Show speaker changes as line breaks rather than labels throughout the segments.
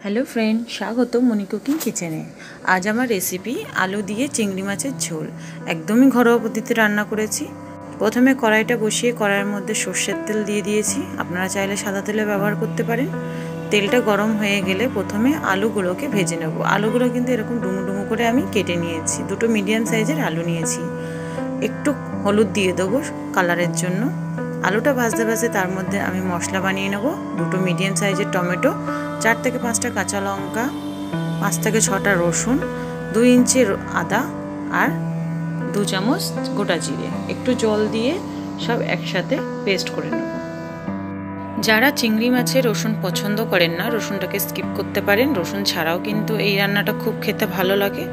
Hello friend, स्वागत money cooking किचेने। आज आमार रेसिपि आलू दिए चिंगड़ी माछेर झोल एकदम ही घरोया पद्धतिते रान्ना करेছি। प्रथमे कड़ाईटा बसिए कड़ाइয়ের মধ্যে সরষের তেল দিয়ে দিয়েছি। আপনারা চাইলে সাদা তেলে ব্যবহার করতে পারেন। তেলটা গরম হয়ে গেলে প্রথমে আলুগুলোকে ভেজে নেব। আলুগুলো কিন্তু এরকম ডুমু ডুমু করে আমি কেটে নিয়েছি। দুটো মিডিয়াম সাইজের আলু নিয়েছি। একটু হলুদ দিয়ে দেব কালারের জন্য। আলুটা ভাজতে ভাজতে তার মধ্যে আমি মশলা বানিয়ে নেব। দুটো মিডিয়াম সাইজের টমেটো, 4 থেকে 5টা কাঁচা লঙ্কা, 5 থেকে 6টা রসুন, 2 ইঞ্চি আদা আর 2 চামচ গোটা জিরে। একটু জল দিয়ে সব একসাথে পেস্ট করে নেব। যারা চিংড়ি মাছে রসুন পছন্দ করেন না, রসুনটাকে স্কিপ করতে পারেন। রসুন ছাড়াও কিন্তু এই রান্নাটা খুব খেতে ভালো লাগে।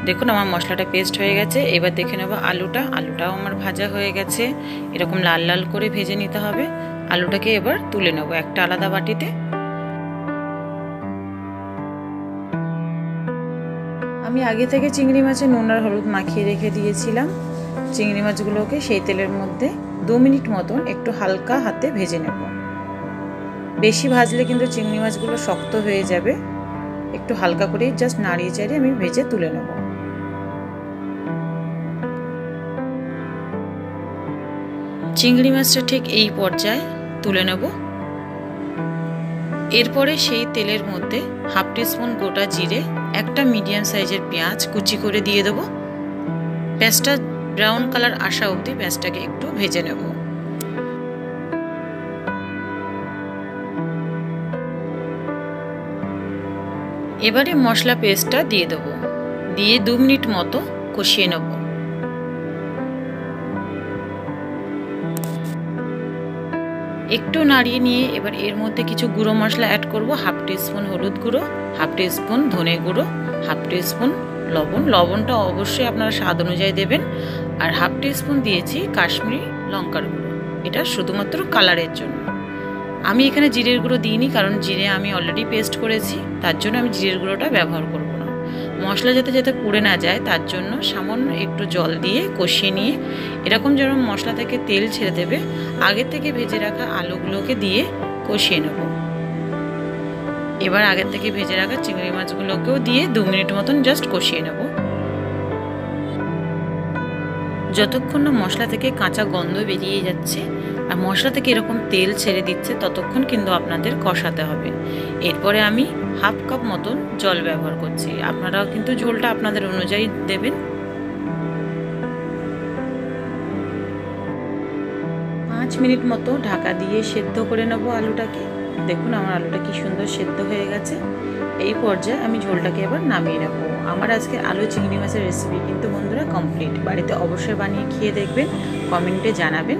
দেখুন আমার মশলাটা পেস্ট হয়ে গেছে। এবার দেখে নেব আলুটাও আমার ভাজা হয়ে গেছে। এরকম লাল লাল করে ভেজে নিতে হবে। আলুটাকে এবার তুলে নেব একটা আলাদা বাটিতে। আমি আগে থেকে চিংড়ি মাছে নুন আর হলুদ মাখিয়ে রেখে দিয়েছিলাম। চিংড়ি মাছগুলোকে সেই তেলের মধ্যে 2 মিনিট মতন একটু হালকা হাতে ভেজে নেব। বেশি ভাজলে কিন্তু চিংড়ি মাছগুলো শক্ত হয়ে যাবে। একটু হালকা করে জাস্ট নাড়িয়ে চাড়িয়ে আমি ভেজে তুলে নেব। চিংড়ি মাছটা ঠিক এই পর্যায়ে তুলে নেব। এরপরে সেই তেলের মধ্যে হাফ টিস্পুন গোটা জিরে, একটা মিডিয়াম সাইজের পেঁয়াজ কুচি করে দিয়ে দেব। পেঁয়াজটা ব্রাউন কালার আসা অবধি পেঁয়াজটাকে একটু ভেজে নেব। এবারে মশলা পেস্টটা দিয়ে দেব। দিয়ে 2 মিনিট মতো কষিয়ে নেব। একটু নাড়িয়ে নিয়ে এবার এর মধ্যে কিছু গুঁড়ো মশলা অ্যাড করব। হাফ টিস্পুন হলুদ গুঁড়ো, হাফ টিস্পুন ধনে গুঁড়ো, হাফ টিস্পুন লবণ। লবণটা অবশ্যই আপনারা স্বাদ অনুযায়ী দেবেন। আর হাফ টিস্পুন দিয়েছি কাশ্মীরি লঙ্কার গুঁড়ো। এটা শুধুমাত্র কালারের জন্য। আমি এখানে জিরের গুঁড়ো দিইনি, কারণ জিরে আমি অলরেডি পেস্ট করেছি। তার জন্য আমি জিরের গুঁড়োটা ব্যবহার করব না। মশলা যাতে পুড়ে না যায় তার জন্য সামান্য একটু জল দিয়ে কষিয়ে নিয়ে এরকম যেরকম মশলা থেকে তেল ছেড়ে দেবে, আগে থেকে ভেজে রাখা আলুগুলোকে দিয়ে কষিয়ে নেব। এবার আগে থেকে ভেজে রাখা চিংড়ি মাছগুলোকেও দিয়ে 2 মিনিট মতন জাস্ট কষিয়ে নেব। যতক্ষণ না মশলা থেকে কাঁচা গন্ধ বেরিয়ে যাচ্ছে আর মশলা থেকে এরকম তেল ছেড়ে দিচ্ছে, ততক্ষণ কিন্তু আপনাদের কষাতে হবে। এরপরে আমি হাফ কাপ মতন জল ব্যবহার করছি। আপনারাও কিন্তু ঝোলটা আপনাদের অনুযায়ী দেবেন। 5 মিনিট মতো ঢাকা দিয়ে সেদ্ধ করে নেব আলুটাকে। দেখুন আমার আলুটা কি সুন্দর সেদ্ধ হয়ে গেছে। এই পর্যায়ে আমি ঝোলটাকে এবার নামিয়ে নেব। আমার আজকে আলু চিংড়ি মাছের রেসিপি কিন্তু বন্ধুরা কমপ্লিট। বাড়িতে অবশ্যই বানিয়ে খেয়ে দেখবেন, কমেন্টে জানাবেন।